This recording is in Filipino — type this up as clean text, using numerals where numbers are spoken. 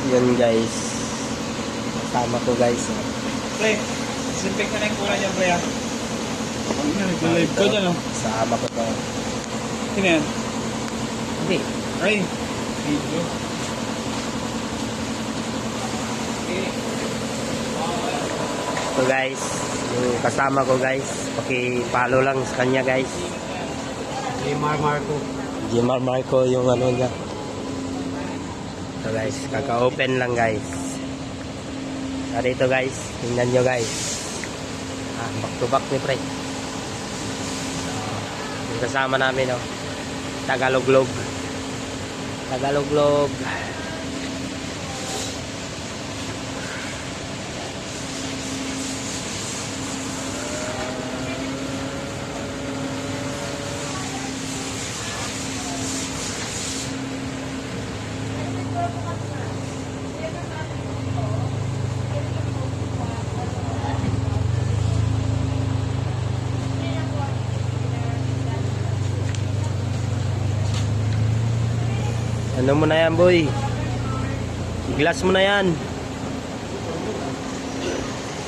Yun guys. Kasama ko guys. Pre, disinfect na yung kura niya, pre. Nag-live ko dyan, oh. Kasama ko to. Sino yan? Hindi. Ay, video. So guys, yung kasama ko guys, paki-follow lang sa kanya guys. Jmar Marco. Jmar Marco yung ano niya. So guys, kaka-open lang guys. So dito guys, tingnan nyo guys. Back to back ni pre. Yung kasama namin oh. Tagaloglog. Tagaloglog. Ano mo na yan boy? I-glass mo na yan.